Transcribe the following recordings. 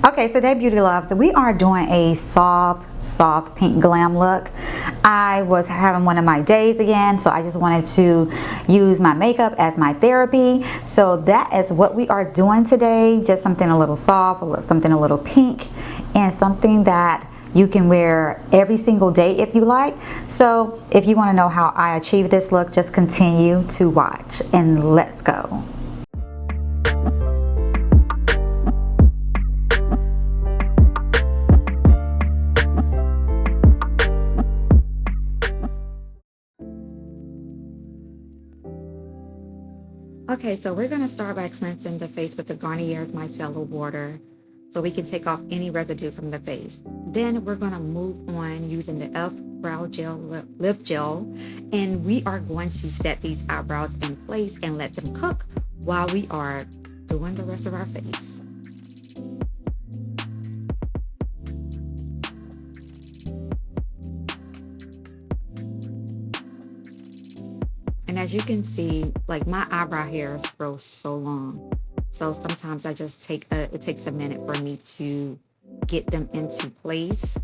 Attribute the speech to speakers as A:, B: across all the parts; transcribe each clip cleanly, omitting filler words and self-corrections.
A: Okay, so today, beauty loves, we are doing a soft pink glam look. I was having one of my days again, so I just wanted to use my makeup as my therapy. So that is what we are doing today. Just something a little soft, something a little pink, and something that you can wear every single day if you like. So if you want to know how I achieve this look, just continue to watch and let's go. Okay, so we're going to start by cleansing the face with the Garnier's Micellar water so we can take off any residue from the face. Then we're going to move on using the Brow Lift Gel, and we are going to set these eyebrows in place and let them cook while we are doing the rest of our face. And as you can see, like my eyebrow hairs grow so long. So sometimes I just it takes a minute for me to get them into place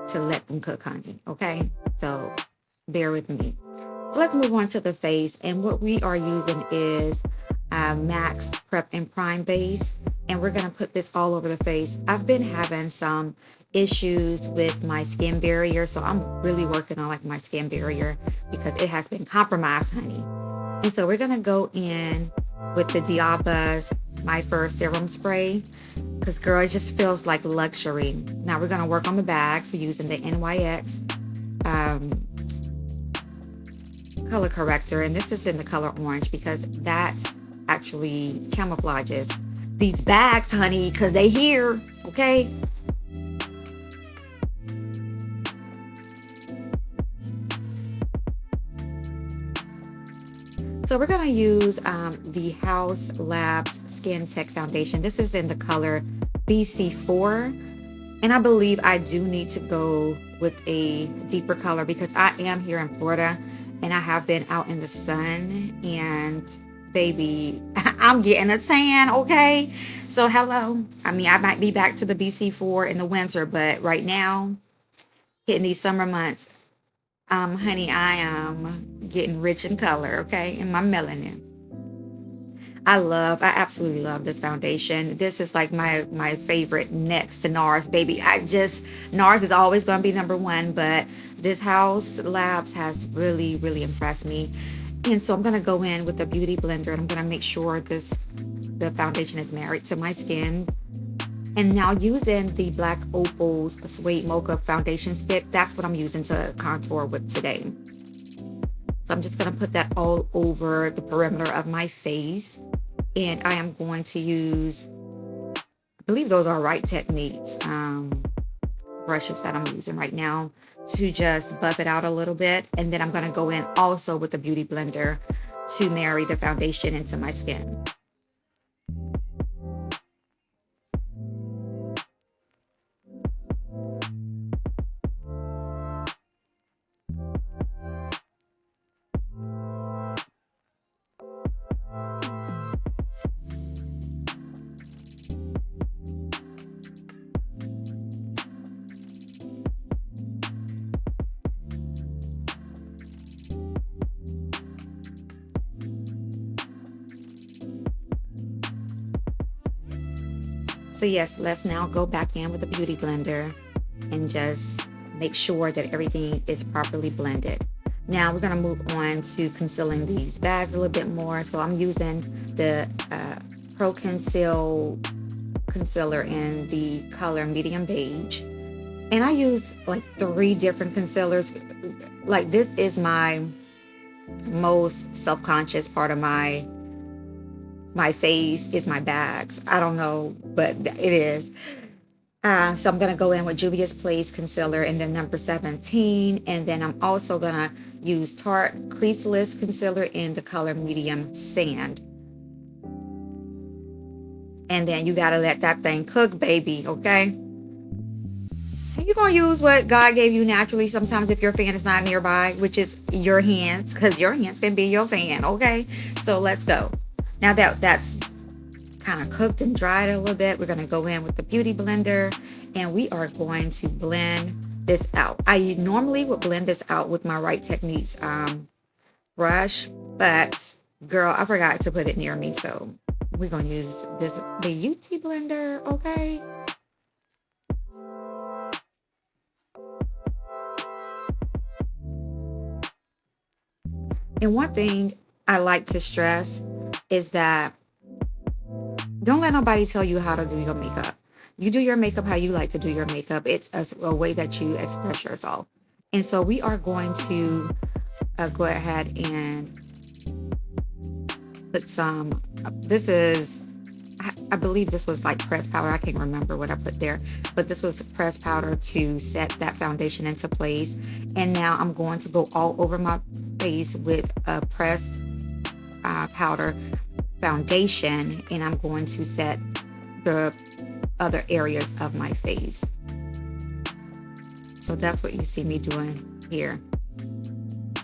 A: to let them cook, honey. Okay, so bear with me. So let's move on to the face. And what we are using is MAC's Prep and Prime Base. And we're going to put this all over the face. I've been having some issues with my skin barrier, so I'm really working on like my skin barrier because it has been compromised, honey. And so we're gonna go in with the Diaba's My First Serum Spray because girl, it just feels like luxury. Now we're gonna work on the bag, so using the NYX color corrector, and this is in the color orange because that actually camouflages these bags, honey, because they here, okay? So we're going to use the Haus Labs Skin Tech Foundation. This is in the color BC4. And I believe I do need to go with a deeper color because I am here in Florida and I have been out in the sun. And baby, I'm getting a tan, okay? So hello. I mean, I might be back to the BC4 in the winter, but right now, hitting these summer months, honey, I am getting rich in color, okay, in my melanin. I absolutely love this foundation. This is like my favorite next to NARS, baby. NARS is always going to be number one, but this Haus Labs has really, really impressed me. And so I'm going to go in with a beauty blender and I'm going to make sure the foundation is married to my skin. And now using the Black Opal's Suede Mocha foundation stick, that's what I'm using to contour with today. So I'm just going to put that all over the perimeter of my face. And I am going to use, I believe those are Right Techniques brushes that I'm using right now to just buff it out a little bit. And then I'm going to go in also with the beauty blender to marry the foundation into my skin. So yes, let's now go back in with the beauty blender and just make sure that everything is properly blended. Now we're going to move on to concealing these bags a little bit more. So I'm using the Pro Conceal concealer in the color medium beige. And I use like 3 different concealers. Like this is my most self-conscious part of my face is my bags. I don't know, but it is. So I'm going to go in with Juvia's Place concealer and then number 17. And then I'm also going to use Tarte Creaseless concealer in the color medium sand. And then you got to let that thing cook, baby, okay? And you're going to use what God gave you naturally sometimes if your fan is not nearby, which is your hands, because your hands can be your fan, okay? So let's go. Now that's kind of cooked and dried a little bit, we're going to go in with the Beauty Blender and we are going to blend this out. I normally would blend this out with my Right Techniques brush, but girl, I forgot to put it near me, so we're going to use the Beauty Blender, okay? And one thing I like to stress is that don't let nobody tell you how to do your makeup. You do your makeup how you like to do your makeup. It's a way that you express yourself. And so we are going to go ahead and put some, this is, I believe this was like pressed powder. I can't remember what I put there, but this was pressed powder to set that foundation into place. And now I'm going to go all over my face with a pressed powder foundation, and I'm going to set the other areas of my face. So that's what you see me doing here.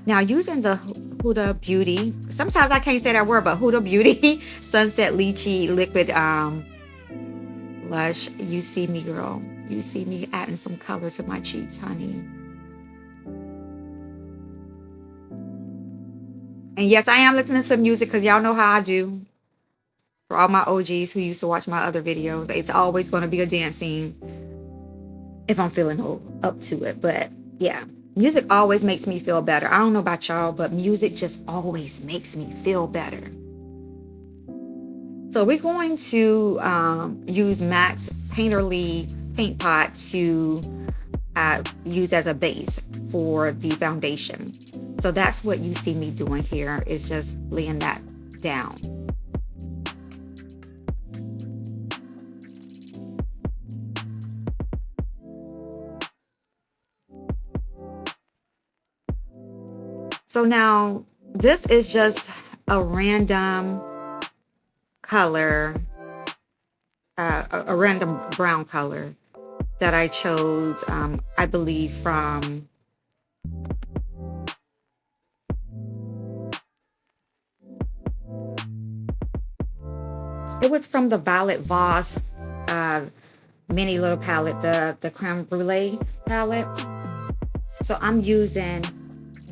A: Now using the Huda Beauty, sometimes I can't say that word, but Huda Beauty Sunset Lychee Liquid Blush, you see me, girl. You see me adding some color to my cheeks, honey. And yes, I am listening to music because y'all know how I do. For all my OGs who used to watch my other videos, it's always going to be a dance scene if I'm feeling up to it. But yeah, music always makes me feel better. I don't know about y'all, but music just always makes me feel better. So we're going to use MAC's Painterly Paint Pot to use as a base for the foundation. So that's what you see me doing here, is just laying that down. So now this is just a random color, a random brown color that I chose, I believe from it was from the Violet Voss mini little palette, the Creme Brulee palette. So I'm using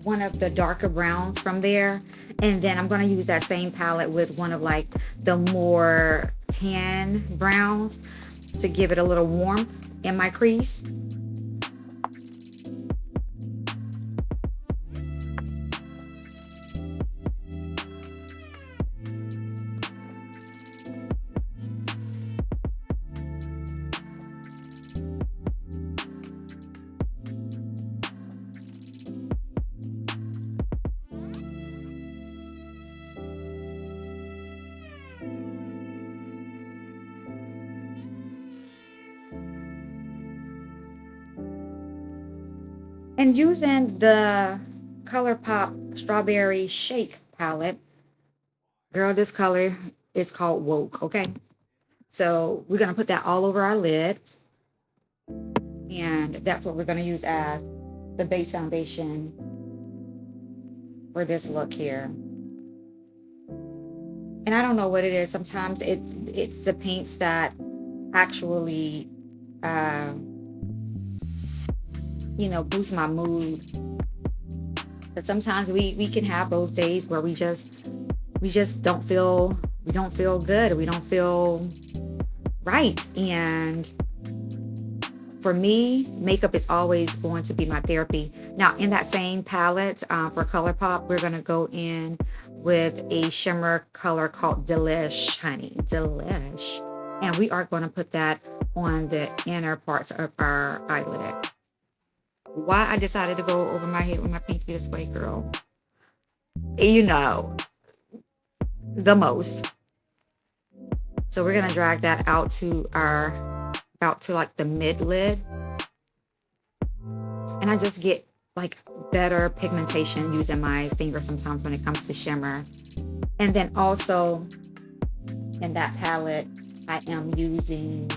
A: one of the darker browns from there, and then I'm going to use that same palette with one of like the more tan browns to give it a little warmth in my crease. And using the ColourPop Strawberry Shake palette, girl, this color is called Woke, okay? So we're going to put that all over our lid. And that's what we're going to use as the base foundation for this look here. And I don't know what it is. Sometimes it's the paints that actually boost my mood. But sometimes we can have those days where we just don't feel good, or we don't feel right. And for me, makeup is always going to be my therapy. Now in that same palette for ColourPop, we're going to go in with a shimmer color called Delish, honey, Delish. And we are going to put that on the inner parts of our eyelid. Why I decided to go over my head with my pinky this way, girl? The most. So we're gonna drag that out to like the mid lid, and I just get like better pigmentation using my finger sometimes when it comes to shimmer. And then also in that palette, I am using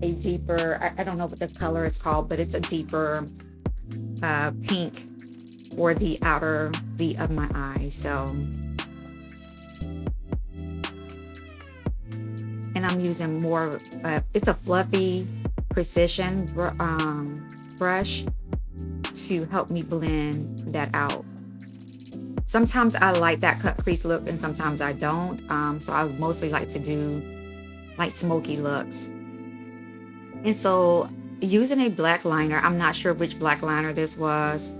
A: a deeper, I don't know what the color is called, but it's a deeper pink for the outer V of my eye. So I'm using more, it's a fluffy precision brush to help me blend that out. Sometimes I like that cut crease look and sometimes I don't. So I mostly like to do like smoky looks. And so using a black liner, I'm not sure which black liner this was,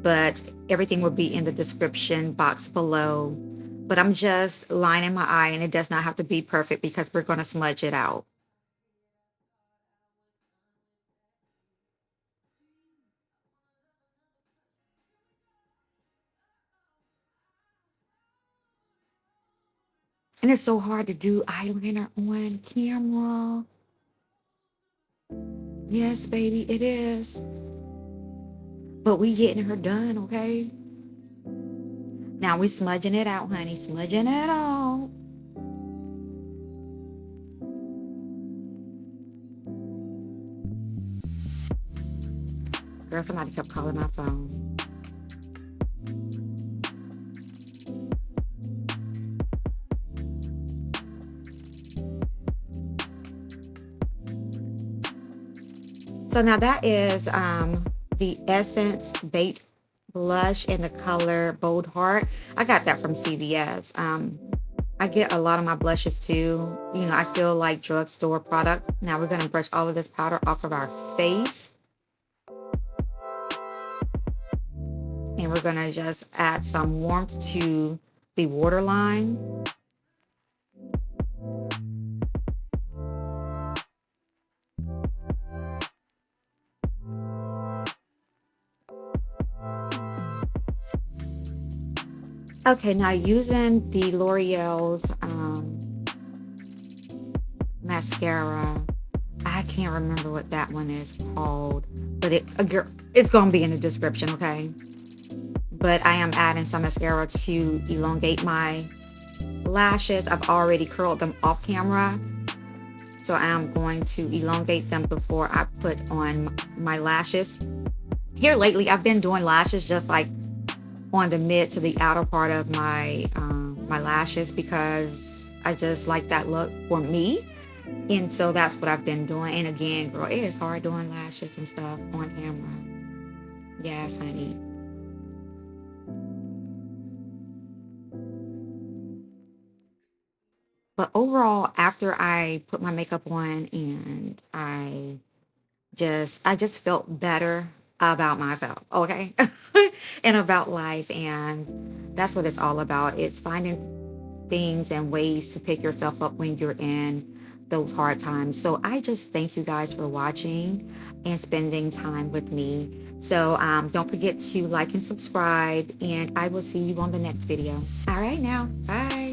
A: but everything will be in the description box below. But I'm just lining my eye, and it does not have to be perfect because we're going to smudge it out. And it's so hard to do eyeliner on camera. Yes, baby, it is. But we getting her done, okay? Now we smudging it out, honey. Smudging it out. Girl, somebody kept calling my phone. So now that is the Essence Baked Blush in the color Bold Heart. I got that from CVS. I get a lot of my blushes too. You know, I still like drugstore product. Now we're going to brush all of this powder off of our face. And we're going to just add some warmth to the waterline. Okay, now using the L'Oreal's mascara. I can't remember what that one is called, but it's going to be in the description, okay? But I am adding some mascara to elongate my lashes. I've already curled them off camera, so I am going to elongate them before I put on my lashes. Here lately, I've been doing lashes just like on the mid to the outer part of my my lashes because I just like that look for me. And so that's what I've been doing. And again, girl, it is hard doing lashes and stuff on camera. Yes, honey. But overall, after I put my makeup on and I just felt better about myself, okay? And about life. And that's what it's all about. It's finding things and ways to pick yourself up when you're in those hard times. So I just thank you guys for watching and spending time with me. So don't forget to like and subscribe, and I will see you on the next video. All right now, bye.